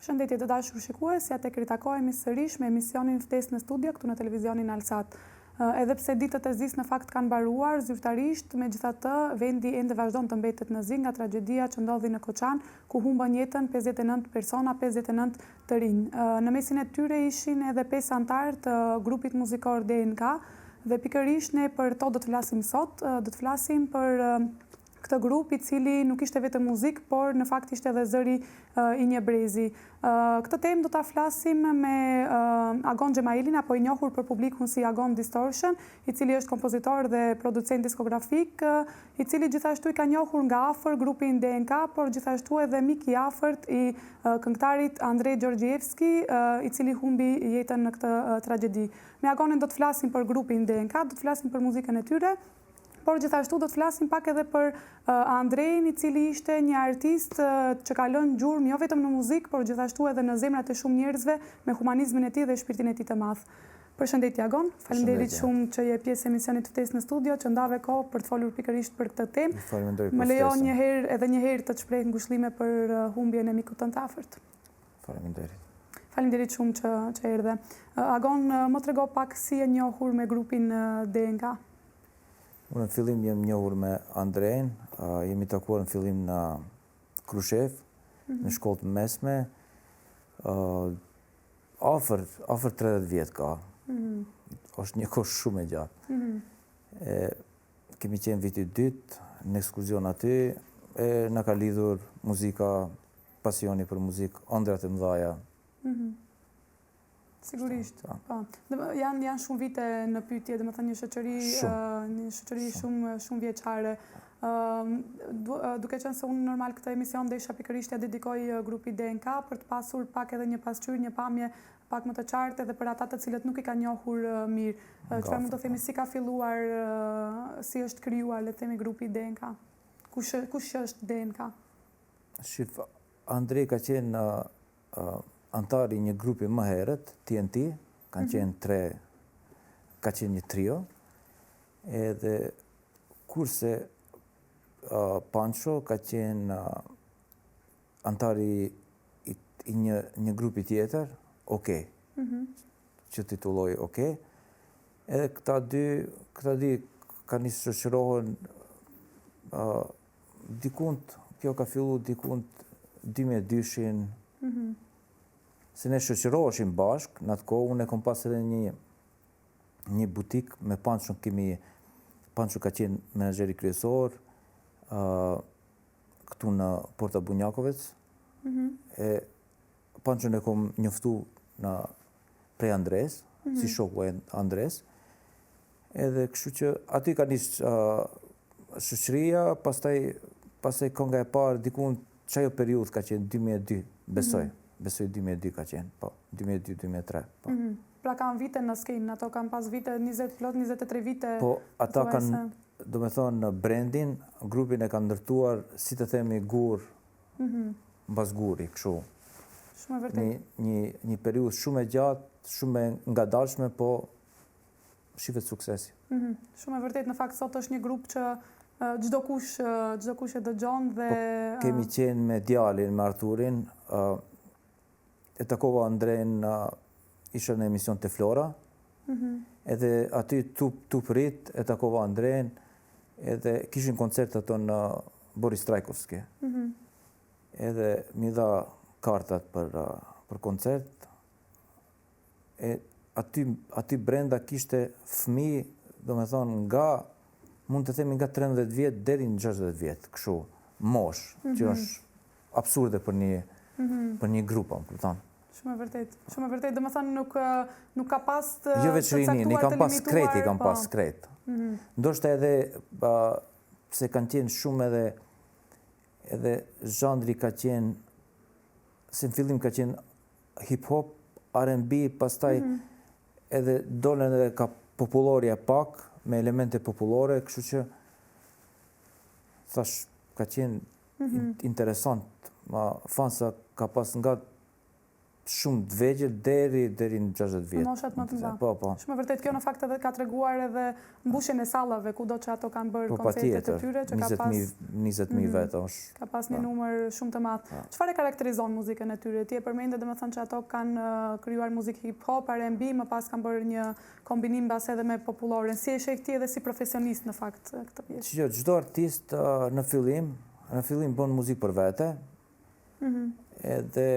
Përshëndetje të dashur shikues, ja tek ritakohemi sërish me emisionin Ftesë në studio këtu në televizionin Alsat. Edhe pse ditët e zis në fakt kanë mbaruar zyrtarisht, megjithatë vendi ende vazhdon të mbetet në zi nga tragjedia që ndodhi në Koçan, ku humbën jetën 59 persona, 59 të rinj. Në mesin e tyre ishin edhe 5 antarë të grupit muzikor DNK dhe pikërisht ne për to do të flasim sot, do të flasim për këtë grup i cili nuk ishte vetëm muzik, por në fakt ishte edhe zëri i një brezi. Këtë temë do ta flasim me Agon Xhemailin, apo i njohur për publikun si Agon Distortion, i cili është kompozitor dhe producent diskografik, i cili gjithashtu i ka njohur nga afër grupin DNK, por gjithashtu edhe mik i afërt i këngëtarit Andrej Gjergjevski, i cili humbi jetën në këtë tragjedi. Me Agonin do të flasim për grupin DNK, do të flasim për muzikën e tyre, por gjithashtu do të flasim pak edhe për Andrejin, i cili ishte një artist që ka lënë gjurmë jo vetëm në muzikë, por gjithashtu edhe në zemrat e shumë njerëzve me humanizmin e tij dhe shpirtin e tij të madh. Përshëndetje Agon, faleminderit shumë që je pjesë e emisionit Ftesë në studio, që ndave kohë për të folur pikërisht për këtë temë. Më lejo edhe një herë të të shpreh ngushëllime për humbjen e mikut tënd të afërt. Faleminderit. Faleminderit shumë që erdhe. Agon, më trego pak si e njohur me grupin DNK. Unë në fillim jem njohur me Andrejn, jemi takuar në fillim në Krushev, në shkollë të mesme, afër 30 vjetë ka, është një kohë shumë e gjatë. Kemi qenë viti 2, në ekskurzion aty, e në ka lidhur muzika, pasioni për muzikë, ëndrat e mëdhaja. Sigurisht. Janë shumë vite në pyetje, dhe më thënë një shoqëri shumë vjeçare. Duke qenë se unë normal këtë emision desha pikërisht ja dedikoj grupit DNK për të pasur pak edhe një pasqyrë, një pamje pak më të qartë edhe për ata të cilët nuk i ka njohur mirë. Çfarë mund të themi, si ka filluar, si është krijuar, le të themi, grupi DNK? Kush është DNK? Shif, Andrej ka qenë antari një grupi më herët, TNT, ka qenë një trio, edhe kurse Pancho ka qenë antari i një grupi tjetër, Okej, që titulloj Okej, edhe këta dy ka një shoqërohen dikund, kjo ka fillu dikund 2002-shin, se ne shoqëroheshim bashk, në atë kohë, unë e kom pas edhe një butik me Pancho, Pancho ka qenë menaxheri kryesor, këtu në Porta Bunjakovec, e Pancho e kom njoftu prej Andres, si shoku e Andres, edhe kështu që aty ka nisë shoqëria, pastaj konga e parë, dikun çajo periudhë ka qenë 2002, besoj 2002 ka qenë, po, 2002-2003. Pra kanë vite në skenë, ato kanë pas vite 23 vite. Po, ata kanë, do me thonë, në brandin, grupin e kanë ndërtuar, si të themi, gur, mbas guri, kështu. Shumë e vërtet. Një periudhë shumë e gjatë, shumë e ngadalshme, po shifet suksesi. Shumë e vërtet, në fakt, sot është një grup që çdo kush e dëgjon dhe... Kemi qenë me djalin, me Arturin, e takova Andrejn, isha në emision të Flora, edhe aty tup rrit, e takova Andrejn, edhe kishin koncert ato në Boris Trajkovski. Edhe mi dha kartat për koncert, e aty brenda kishte fëmijë, do me thonë, mund të themi nga 13 vjetë deri në 60 vjetë, kështu, mosh, që është absurde për një grup, më kupton. Shumë e vërtet, dhe më thënë nuk ka pas të jo veçrini, një kam pas kreti, kam pas kret. Ndoshta edhe, se kanë qenë shumë edhe zhandri ka qenë, se në fillim ka qenë hip-hop, R&B, pastaj edhe dolen edhe ka popullorja pak, me elemente popullore, kështu që thash ka qenë interesant, fansa ka pas nga shumë të vegjël deri në 60 vjet. Moshat më të mëdha. Po. Shumë vërtet kjo në fakt edhe ka treguar edhe mbushjen e sallave kudo që ato kanë bërë koncertet e tyre që ka pas 20.000 vet është. Ka pas një numër shumë të madh. Çfarë karakterizon muzikën e tyre? Ti e përmendë domethënë që ato kanë krijuar muzikë hip hop, R&B, më pas kanë bërë një kombinim bas edhe me populloren. Si e sheh ti edhe si profesionist në fakt këtë pjesë? Çdo artist në fillim bën muzikë për vete. Edhe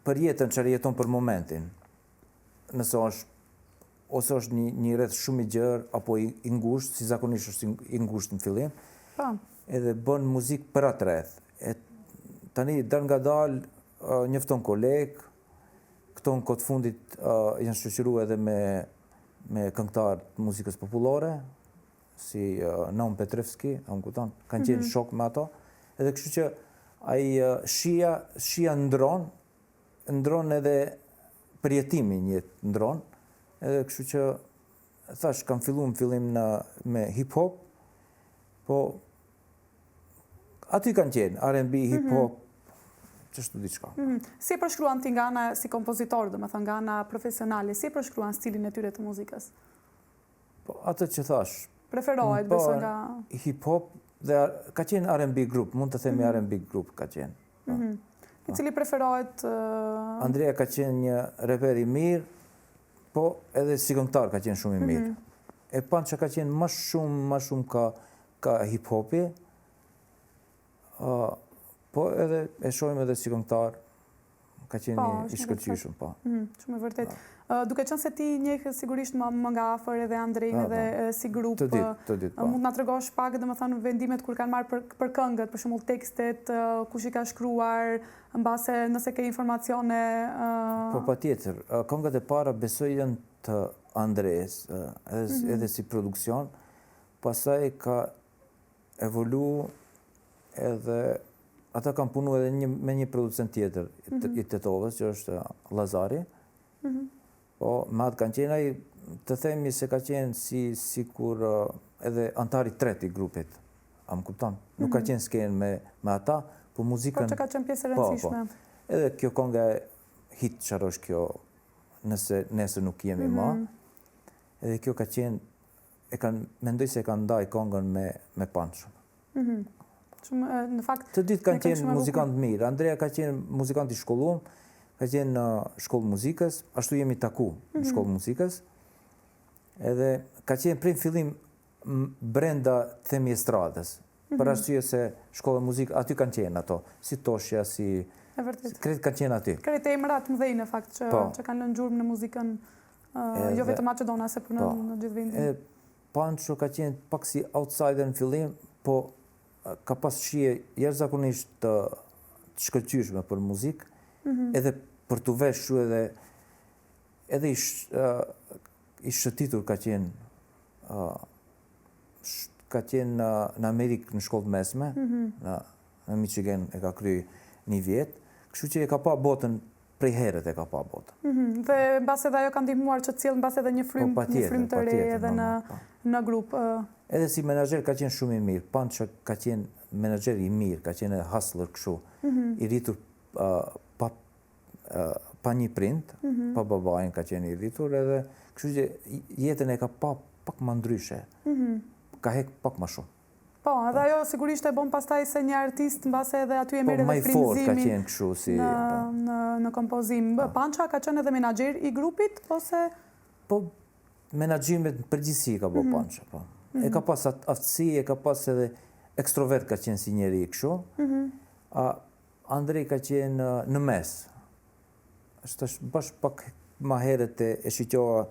për jetën që jeton për momentin. Nëse është një rreth shumë i gjerë apo i ngushtë, si zakonisht është i ngushtë në fillim, edhe bën muzikë për atë rreth. Tani dal nga dal njofton koleg, këto në kohë fundit janë shoqëruar edhe me këngëtar të muzikës popullore, si Naum Petrevski, kanë qenë shok me ato, edhe kështu që ai shija ndron edhe përjetimi njëtë ndron, edhe kështu që thash kam fillu në fillim me hip-hop, po aty kanë qenë, R&B, hip-hop, qështu diçka. Si e përshkruan ti nga ana si kompozitor, domethënë nga ana profesionale, si e përshkruan stilin e tyre të muzikës? Po atë që thash. Preferohet besoj nga hip-hop dhe ka qenë R&B grup, mund të themi R&B grup ka qenë. I cili preferohet? Andrea ka qenë një reper i mirë, po edhe si këngëtar ka qenë shumë i mirë. E Pança ka qenë më shumë ka hip-hopi, po edhe e shohim edhe si këngëtar ka qenë i shkëlqyeshëm, po. Shumë e vërtet. Duke qenë se ti njeh sigurisht më nga afër edhe Andrejn edhe si grup, mund na tregosh pak domethënë vendimet kur kanë marrë për këngët, për shembull tekstet, kush i ka shkruar, mbase nëse ke informacione. Po patjetër, këngët e para besoj janë të Andres, edhe si produksion, pastaj ka evolu edhe ata kanë punu edhe me një producent tjetër i Tetovës, që është Lazari. Po, me atë kanë qenë ai, të themi se ka qenë si kur edhe antari tret i grupit. A më kupton? Nuk ka qenë skenë me ata, po muzikën... Po që ka qenë pjesë e rëndësishme. Edhe kjo kënga hit çfarë është kjo, nëse nuk jemi më. Edhe kjo ka qenë, mendoj se e kanë ndaj këngën me Pançën. Në fakt... Të ditë kanë qenë muzikantë mirë. Andrea ka qenë muzikant i shkollum, ka qenë në shkollë muzikës, ashtu jemi taku në shkollë muzikës, edhe ka qenë prej fillim brenda themi estradës, për arsye se shkolla muzikë, aty kanë qenë ato, si Toshja, si... Kretë kanë qenë aty. Kretë e emrat më dhej në fakt, që kanë lënë gjurmë në muzikën, jo vetëm Maqedona, se për në gjithë vendin. Panço ka qenë pak si outsider në fillim, po ka pas shije jashtëzakonisht të shkëlqyeshme për muzikë, edhe për të veshur edhe i shëtitur ka qenë në Amerikë në shkollë mesme, në Michigan e ka kryer një vjet, kështu që e ka pa botën prej herët e ka pa botën. Dhe mbas edhe ajo ka ndihmuar që të cilë mbas edhe një frym të re edhe në grup. Edhe si menaxher ka qenë shumë i mirë, Pança ka qenë menaxher i mirë, ka qenë hustler kështu, i rritur pa një prind, pa babajin ka qenë i rritur, edhe kështu që jetën e ka pa pak më ndryshe, ka hek pak më shumë. Po, edhe ajo sigurisht e bon pastaj se një artist mbase edhe aty e merr edhe frymëzimin në kompozim. Pança ka qenë edhe menaxher i grupit, ose? Po, menaxhimet në përgjithësi ka bërë Pança, po. E ka pas aftësi, e ka pas edhe ekstrovert ka qenë si njeri i kështu. Andrej ka qenë në mes. Është bashkë pak ma herët e shqyqoha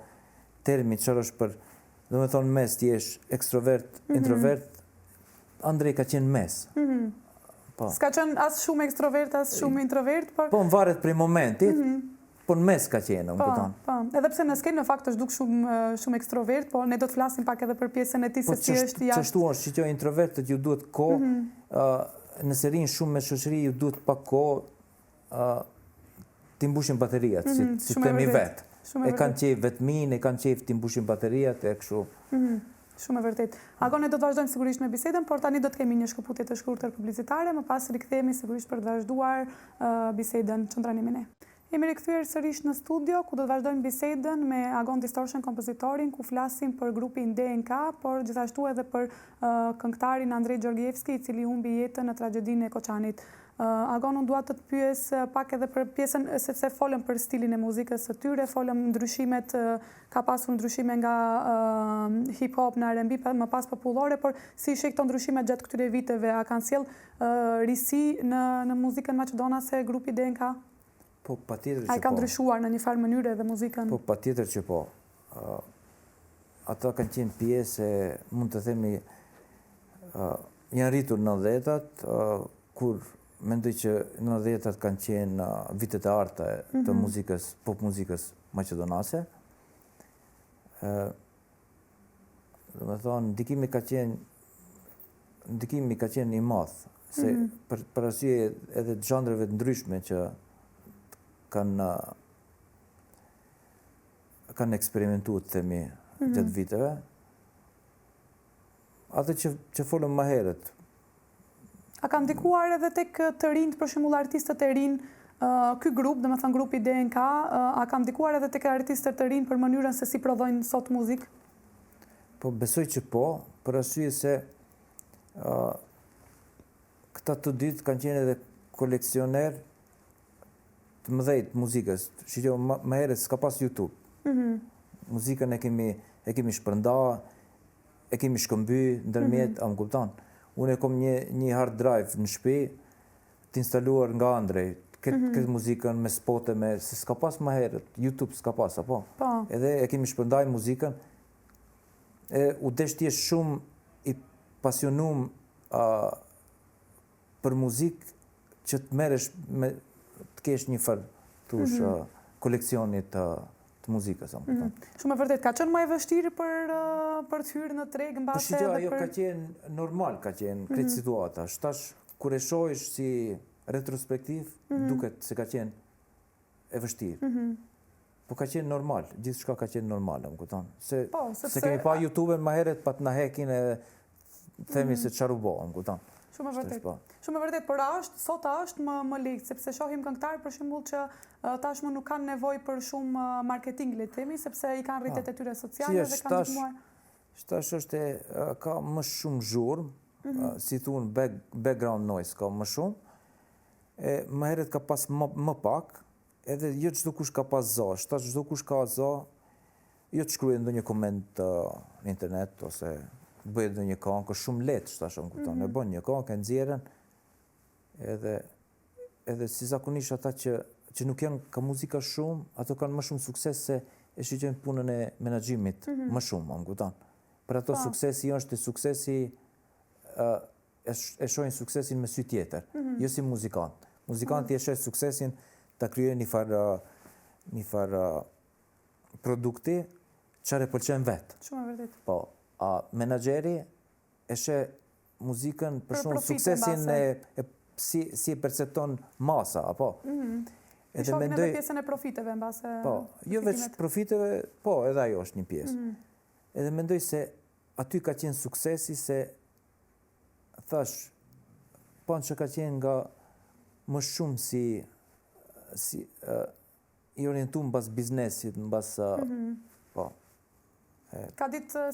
termi qërë është për, do me thonë mes ti jesh ekstrovert, introvert, Andrej ka qenë mes. S'ka qenë as shumë ekstrovert, as shumë introvert, por... Po, në varet prej momentit, po në mes ka qenë, më këton. Po, edhe pse në skenë në fakt është duk shumë ekstrovert, po ne do të flasim pak edhe për pjesën e ti se si është jashtë. Qështu është shqyqoha introvertët ju duhet kohë, nëse rinë shumë me shoqëri ju duhet pak kohë t'i mbushin bateriat, si temi vetë. E kanë qejf vetmin, e kanë qejf t'i mbushin bateriat, e kështu. Shumë e vërtet. Ako ne do të vazhdojmë sigurisht me bisedën, por tani do të kemi një shkëputje të shkurtër publicitare, më pas rikthehemi sigurisht për të vazhduar bisedën. Qëndrani me ne. Jemi rikthyer sërish në studio, ku do të vazhdojmë bisedën me Agon Distortion, kompozitorin, ku flasim për grupin DNK, por gjithashtu edhe për këngëtarin Andrej Gjorgjevski, i cili humbi jetën në tragjedinë e Koçanit. Agon, unë dua të të pyes pak edhe për pjesën, sepse folëm për stilin e muzikës së tyre, folëm ndryshimet, ka pasur ndryshime nga hip-hop në R&B, më pas popullore, por si ishe këto ndryshimet gjatë këtyre viteve, a kanë sjell risi në muzikën maqedonase grupi DNK? Po, patjetër që po. A i ka ndryshuar në një farë mënyre dhe muzikën? Po, patjetër që po. Ata kanë qenë pjesë, mund të themi, janë rritur në 90-tat, kur mendoj që në 90-tat kanë qenë vitet e arta të muzikës, pop muzikës maqedonase. Dhe me thonë, ndikimi ka qenë i madh, se për arsye edhe të zhandreve të ndryshme që kanë eksperimentuar, të themi, gjatë viteve. Atë që folëm më herët. A ka ndikuar edhe tek të rinjt, për shembull artistët e rinj, ky grup, domethënë grupi DNK, a ka ndikuar edhe tek artistët e rinj për mënyrën se si prodhojnë sot muzikë? Po, besoj që po, për arsye se këta të ditë kanë qenë edhe koleksioner të mëdhejt muzikës. Shqyqo, më herët s'ka pas YouTube. Muzikën e kemi shpërnda, e kemi shkëmby, ndërmjet, a më kupton. Unë e kom një hard drive në shtëpi, t'instaluar nga Andrej, këtë muzikën me spote, se s'ka pas më herët, YouTube s'ka pas, apo? Edhe e kemi shpërndaj muzikën, u desh t'jesh shumë i pasionum për muzikë që të meresh me të kesh një farë koleksionit të muzikës. Shumë e vërtet, ka qenë më e vështirë për të hyrë në treg në base edhe ajo ka qenë normal, ka qenë kretë situata. Shtash, kur e shohish si retrospektiv, duket se ka qenë e vështirë. Po ka qenë normal, gjithë shka ka qenë normal, më kupton. Se kemi pa YouTube-en më heret, pa të na hekin e themi se çfarë u bë, më kupton. Shumë e vërtet. Shumë e vërtet, por sot është më lehtë, sepse shohim këngëtarë për shembull që tashmë nuk kanë nevojë për shumë marketing, le të themi, sepse i kanë rrjetet e tyre sociale dhe kanë ndihmuar. Shtash është ka më shumë zhurmë, si thon background noise ka më shumë. Më herët ka pas më pak, edhe jo çdo kush ka pas zë, shtash çdo kush ka zë, jo të shkruaj ndonjë koment në internet ose bëhet në një këngë, është shumë lehtë, shtash më kupton. E bën një këngë, e nxjerrën, edhe si zakonisht ata që nuk janë ka muzika shumë, ato kanë më shumë sukses se e shqyqen punën e menaxhimit më shumë, më kupton. Për ato suksesi është suksesi, e shohin suksesin me sy tjetër, jo si muzikant. Muzikanti e shoh suksesin ta krijojë një farë produkti çfarë pëlqen vet. Shumë e vërtet. Po. Menaxheri e sheh muzikën për shumë suksesin si e percepton masa, apo? E shohin edhe pjesën e profiteve në base... Po, jo veç profiteve, po, edhe ajo është një pjesë. Edhe mendoj se aty ka qenë suksesi se, thash, po që ka qenë nga më shumë si i orientuar mbas biznesit, mbas... Po.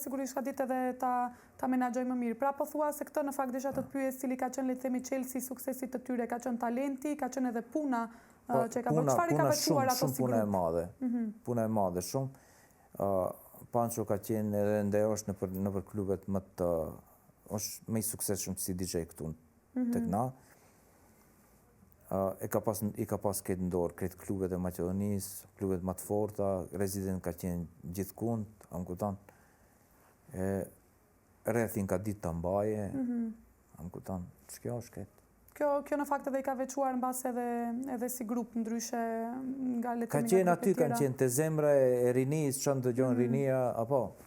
Sigurisht ka ditë edhe ta menaxhoj më mirë. Pra po thua se këtë në fakt desha të të pyes cili ka qenë, le të themi, çelësi suksesit të tyre, ka qenë talenti, ka qenë edhe puna që ka bërë. Çfarë ka veçuar ato si grup? Puna e madhe. Puna e madhe shumë. Pancho ka qenë edhe ndaj është nëpër klubet më të është më i suksesshëm si DJ këtu tek na. I ka pas këtë ndorë, këtë klubet e Maqedonisë, klubet më të forta, Resident ka qenë gjithkund, më kupton. Rrethin ka ditë ta mbaje, më kupton. Kjo është këtë. Kjo në fakt edhe i ka veçuar në base edhe si grup ndryshe nga le të themi. Ka qenë aty, kanë qenë te zemra e rinis, çan dëgjon rinia, apo.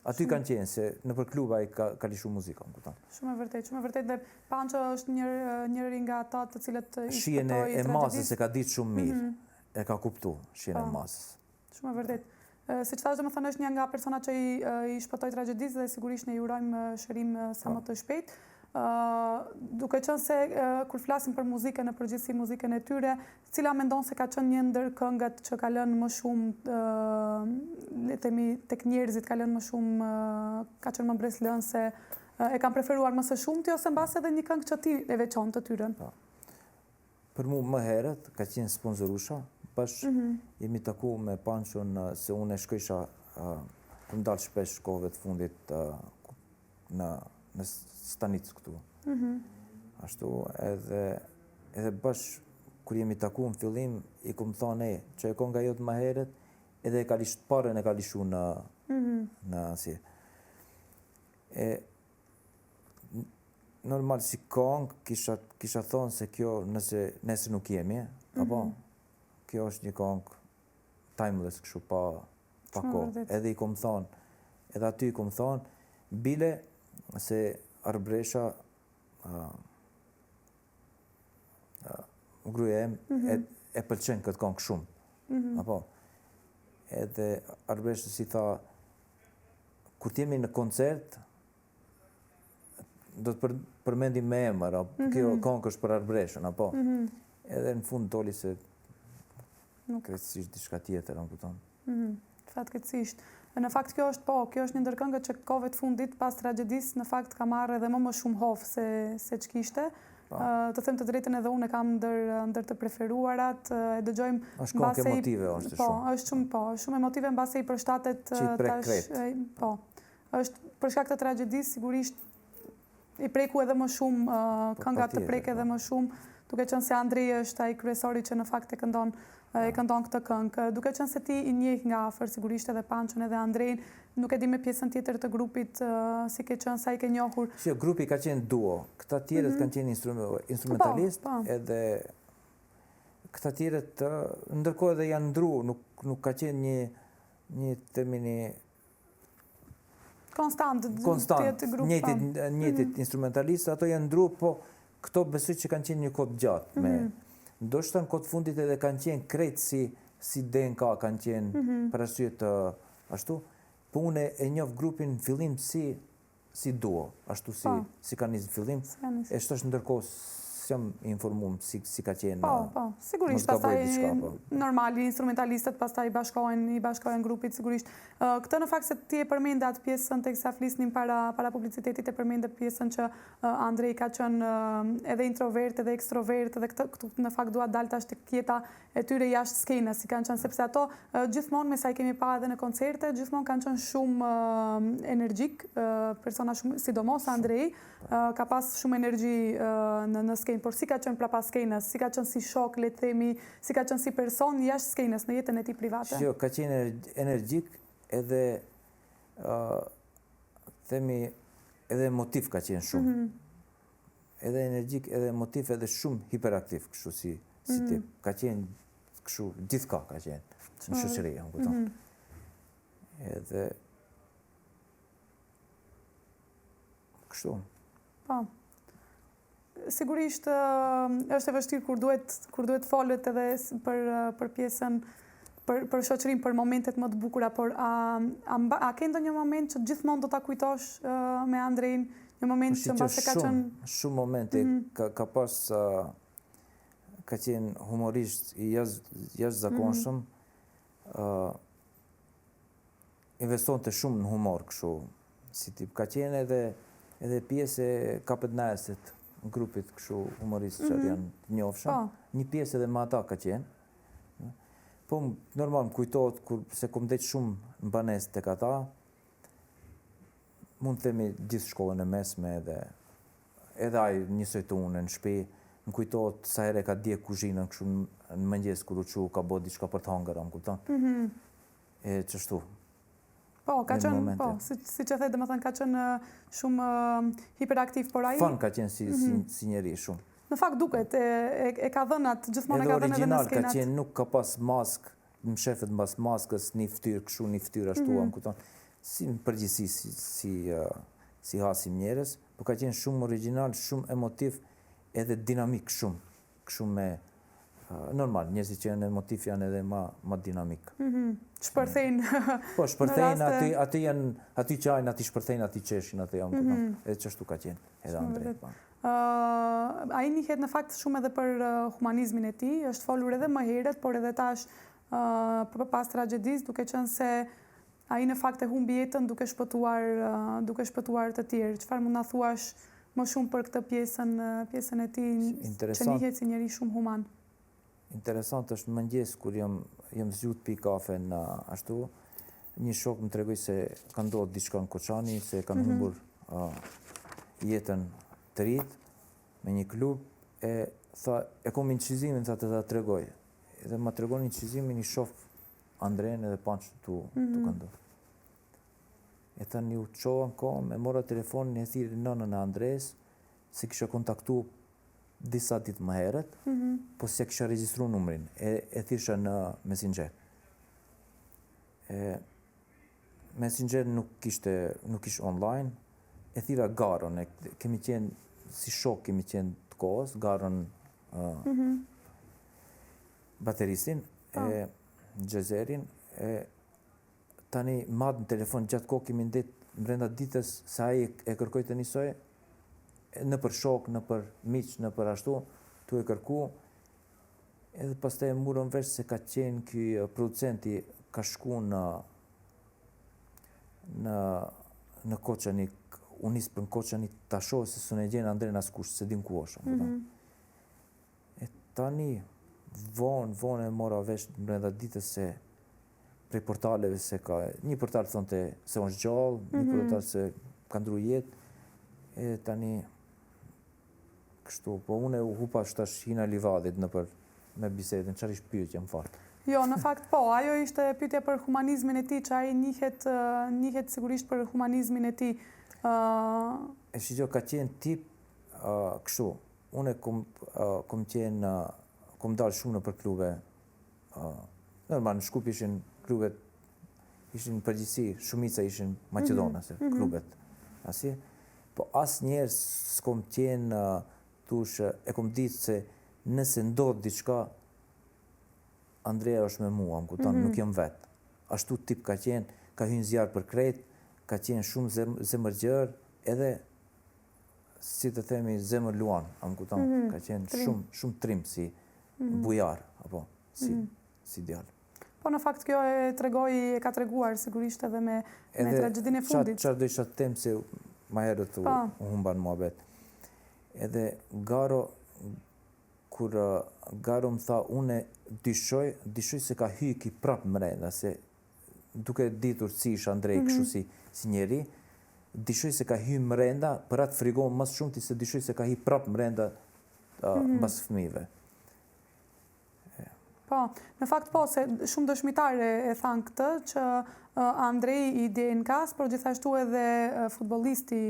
Aty kanë qenë, se nëpër kluba i ka lishu muzika, më kupton. Shumë e vërtet, dhe Pancho është njëri nga ata të cilët i shpëtoi tragjedinë. E masës e ka ditë shumë mirë, e ka kuptu shihen e masës. Shumë e vërtet. Si që thash, domethënë është një nga persona që i shpëtoi tragjedisë dhe sigurisht ne i urojmë shërim sa më të shpejt. duke qenë se kur flasim për muzikën, në përgjithësi muzikën e tyre, cila mendon se ka qenë një ndër këngët që ka lënë më shumë, le të themi tek njerëzit ka lënë më shumë, ka qenë më breslënse, e kanë preferuar më së shumti ose mbas edhe një këngë që ti e veçon të tyren? Për mu më herët ka qenë Sponzorusha, jemi taku me Pançon se unë e shkojsha, ku më dalë shpesh kohëve të fundit në stanicë këtu. Ashtu edhe bash kur jemi taku në fillim, i ku më thonë, që e konga jotë më herët, edhe e ka lisht parën e ka lishu në asje. Normal si kongë, kisha thonë se kjo nëse nuk jemi, apo kjo është një kongë timeless, kështu pa kohë. Edhe i kom thonë, edhe aty i kom thonë, bile se Arbresha, gruaja e pëlqen këtë kongë shumë, apo. Edhe Arbresha si tha, kur t'jemi në koncert, do të përmendim me emër, kjo kongë është për Arbreshën, apo. Edhe në fund doli se krejtësisht diçka tjetër, në kupton. Fatkeqësisht. Në fakt kjo është një ndër këngët që kohëve të fundit pas tragjedisë në fakt ka marrë edhe më shumë hof se ç'kishte. Të them të drejtën edhe unë e kam ndër të preferuarat, e dëgjojmë është këngë emotive, është shumë. Është shumë emotive mbase i përshtatet tash. Po. Është për shkak të tragjedisë sigurisht i preku edhe më shumë, këngat të prek edhe më shumë, duke qenë se Andrej është ai kryesori që në fakt e këndon këtë këngë. Duke qenë se ti i njeh nga afër sigurisht edhe Pançon edhe Andrejn, nuk e di me pjesën tjetër të grupit si ke qenë sa i ke njohur. Grupi ka qenë duo, këta tjerët kanë qenë instrumentalist, edhe këta tjerët ndërkohë edhe janë ndru, nuk ka qenë një temini konstant, njëtit instrumentalist, ato janë ndru, po këto besoj që kanë qenë një kod gjatë. Ndoshta në kod fundit edhe kanë qenë krejt si DNK, kanë qenë për arsye të ashtu, po unë e njoh grupin në fillim si duo, ashtu si kanë nisë në fillim, e shtash ndërkohë s'jam informuar si ka qenë. Po, sigurisht, pastaj normali instrumentalistët pastaj i bashkohen grupit sigurisht. Këtë në fakt se ti e përmende atë pjesën teksa flisnim para publicitetit, e përmende pjesën që Andrej ka qenë edhe introvert edhe ekstrovert, dhe këtu në fakt dua dal tash tek jeta e tyre jashtë skenës, si kanë qenë, sepse ato gjithmonë me sa i kemi pa edhe në koncerte, gjithmonë kanë qenë shumë energjik, persona shumë, sidomos Andrej, ka pas shumë energji në skenë, por si ka qenë prapas skenës, si ka qenë si shok, le të themi, si ka qenë si person jashtë skenës në jetën e tij private? Jo, ka qenë energjik edhe themi edhe emotiv ka qenë shumë. Edhe energjik, edhe emotiv, edhe shumë hiperaktiv, kështu si tip. Ka qenë kështu, gjithka ka qenë në shoqëri, më kupton. Edhe kështu. Po. Sigurisht është e vështirë kur duhet folet edhe për pjesën, për shoqërinë, për momentet më të bukura, por a ke ndonjë moment që gjithmonë do ta kujtosh me Andrejn, një moment që mbase ka qenë shumë momente, ka pas ka qenë humorist i jashtëzakonshëm, investonte shumë në humor kështu, si tip. Ka qenë edhe pjesë e Kapet Naesit, në grupit kështu humoristë që janë të njohshëm. Një pjesë edhe me ata ka qenë. Po normal më kujtohet se kom det shumë në banesë tek ata. Mund të themi gjithë shkollën e mesme edhe ai njësoj të unë në shtëpi. Më kujtohet sa herë ka djeg kuzhinën kështu në mëngjes kur u çu ka bë diçka për të hëngur, më kupton? E çështu. Po, ka qenë, po, si që the, domethënë ka qenë shumë hiperaktiv, por ai fan ka qenë si njeri shumë. Në fakt duket, e ka dhënë atë, gjithmonë e ka dhënë edhe në skenat. Edhe original ka qenë, nuk ka pas maskë, më shefet mbas maskës, një fytyrë kështu, një fytyrë ashtu, më kupton. Si në përgjithësi si hasim njerëz, por ka qenë shumë original, shumë emotiv, edhe dinamik shumë, kështu me normal, njerëzit që janë emotiv janë edhe ma dinamik. Shpërthejnë. Po, shpërthejnë, aty qajnë, aty shpërthejnë, aty qeshin, aty janë kupton. Edhe qështu ka qenë, edhe Andrej. Ai njihet në fakt shumë edhe për humanizmin e tij, është folur edhe më herët, por edhe tash pas tragjedisë, duke qenë se ai në fakt e humbi jetën duke shpëtuar të tjerë. Çfarë mund na thuash më shumë për këtë pjesën e tij që njihet si njeri shumë human? Interesant është mëngjes kur jam zgjut pi kafe në ashtu, një shok më tregoi se ka ndodhur diçka në Koçani, se kanë humbur jetën të rit me një klub, e tha e kom incizimin sa të ta tregoj. Edhe ma tregon incizimin i shoh Andren edhe Panç tu ka ndodhur. E tani u çova në kom, e mora telefonin e thirrë nënën e Andres, se kisha kontaktu disa ditë më herët, po se kisha regjistru numrin, e thirësha në Messenger. Messenger nuk ishte online, e thira Garon, kemi qenë si shok, kemi qenë të kohës, Garon bateristin, Gjezerin, tani madhë në telefon, gjatë kohë kemi ndetë brenda ditës, se aji e kërkoj të njësoj, në për shok, në për miq, në për ashtu, tu e kërku, edhe pastaj e murën vesh se ka qenë ky producenti, ka shku në Koçanik, unis për në Koçanik ta shohë se s'u ne gjenë Andren askush, se din ku është. E tani, vonë e mora vesh brenda ditës se prej portaleve se ka, një portal thonte se është gjallë, një portal se ka ndru jetë, e tani kështu, po une u hupa shtash hina livadit me bisedën, çfarë ishte pyetja më fal. Jo, në fakt po, ajo ishte pyetja për humanizmin e tij, që ai njihet sigurisht për humanizmin e tij. E shqyqo, ka qenë tip kështu, une kom dalë shumë në për klube, normal, në Shkup ishin klubet, ishin përgjithsi, shumica ishin Maqedonase, klubet, asi, po asë njerë s'kom qenë tush, e kom ditë se nëse ndodhë diçka, Andrea është me mua, më kuton, nuk jam vetë. Ashtu tip ka qenë, ka hynë zjarë për krejt, ka qenë shumë zemërgjër, edhe, si të themi, zemër luan, më kuton, ka qenë shumë trim si bujar, apo, si djallë. Po në fakt kjo e ka treguar sigurisht edhe me tragjedin e fundit. Qarë do isha të temë se ma herët u humba në muhabet. Edhe Garo, kur Garo më tha, une dyshoj se ka hyki prapë mrenda, se duke ditur si ish Andrej kështu si njeri, dyshoj se ka hy mrenda, për atë frigon mas shumë ti se dyshoj se ka hy prapë mrenda bas fëmive. Po, në fakt po, se shumë dëshmitare e thanë këtë, që Andrej i DNK-s, por gjithashtu edhe futbollisti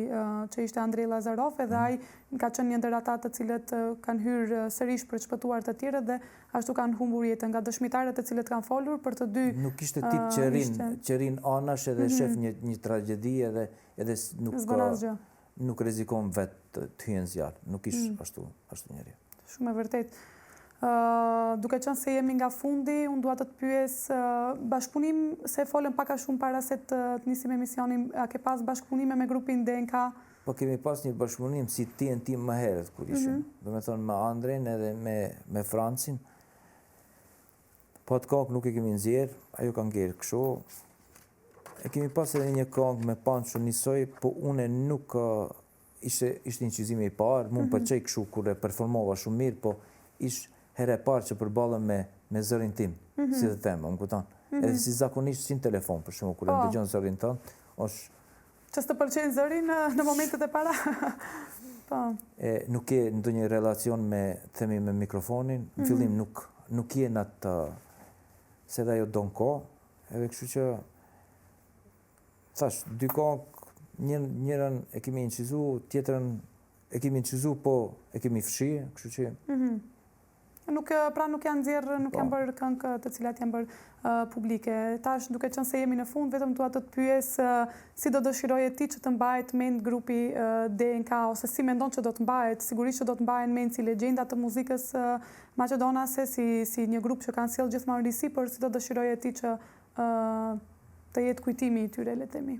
që ishte Andrej Lazarov, edhe ai ka qenë një ndër ata të cilët kanë hyrë sërish për të shpëtuar të tjerët dhe ashtu kanë humbur jetën nga dëshmitarët të cilët kanë folur për të dy. Nuk ishte tip që rin anash edhe shef një tragjedi edhe nuk rezikon vetë të hyjen zjarë. Nuk ish ashtu njeri. Shumë e vërtet. Duke qenë se jemi nga fundi, unë dua të të pyes bashkëpunim, se folëm pak a shumë para se të nisim emisionin, a ke pas bashkëpunime me grupin DNK? Po kemi pas një bashkëpunim si TNT më herët kur ishim, do me thonë me Andren edhe me Francin. Po atë kongë nuk e kemi nxjerr, ajo ka ngerë kështu. E kemi pas edhe një kongë me Panço njësoj, po une nuk ishte incizimi i parë, mund përqej kështu kur e performova shumë mirë, po ishte herë e parë që përballem me zërin tim, si të them, më kupton. Edhe si zakonisht sin telefon, për shembull, kur e dëgjon zërin tënd, është që s'të pëlqen zëri në momentet e para. Po. Nuk ke ndonjë relacion me mikrofonin, në fillim nuk je në atë se dhe ajo don kohë, edhe kështu që thash, dy kohë, njërën e kemi incizu, tjetrën e kemi incizu, po e kemi fshi, kështu që Pra nuk janë nxjerrë, nuk janë bërë këngë të cilat janë bërë publike. Tash duke qenë se jemi në fund, vetëm dua të të pyes si do dëshiroje ti që të mbahet mend grupi DNK, ose si mendon që do të mbahet? Sigurisht që do të mbahen mend si legjenda të muzikës maqedonase, si një grup që kanë sjellë gjithmonë risi, por si do dëshiroje ti që të jetë kujtimi i tyre, le të themi?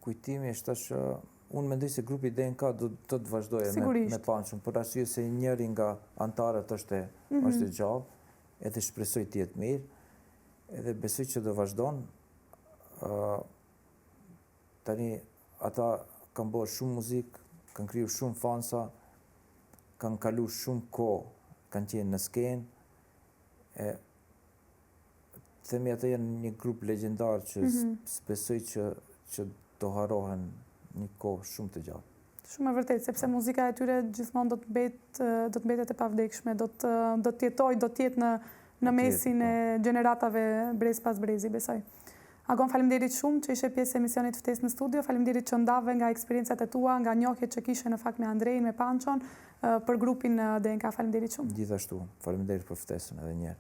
Kujtimi është që unë mendoj se grupi DNK do të vazhdojë me Pançon, për arsye se njëri nga antarët është i gjallë, edhe shpresoj të jetë mirë, edhe besoj që do vazhdon. Tani ata kanë bërë shumë muzikë, kanë kriju shumë fansa, kanë kalu shumë kohë, kanë qenë në skenë. Themi ata janë një grup legjendar që besoj që do harohen një kohë shumë të gjatë. Shumë e vërtet, sepse muzika e tyre gjithmonë do të mbetet e pavdekshme, do të jetojë, do të jetë në mesin e gjeneratave brez pas brezi, besoj. Agon, faleminderit shumë që ishe pjesë e emisionit Ftesë në studio, faleminderit që ndave nga eksperiencat e tua, nga njohjet që kishe në fakt me Andrejin, me Pançon, për grupin DNK, faleminderit shumë. Gjithashtu, faleminderit për ftesën edhe njerë.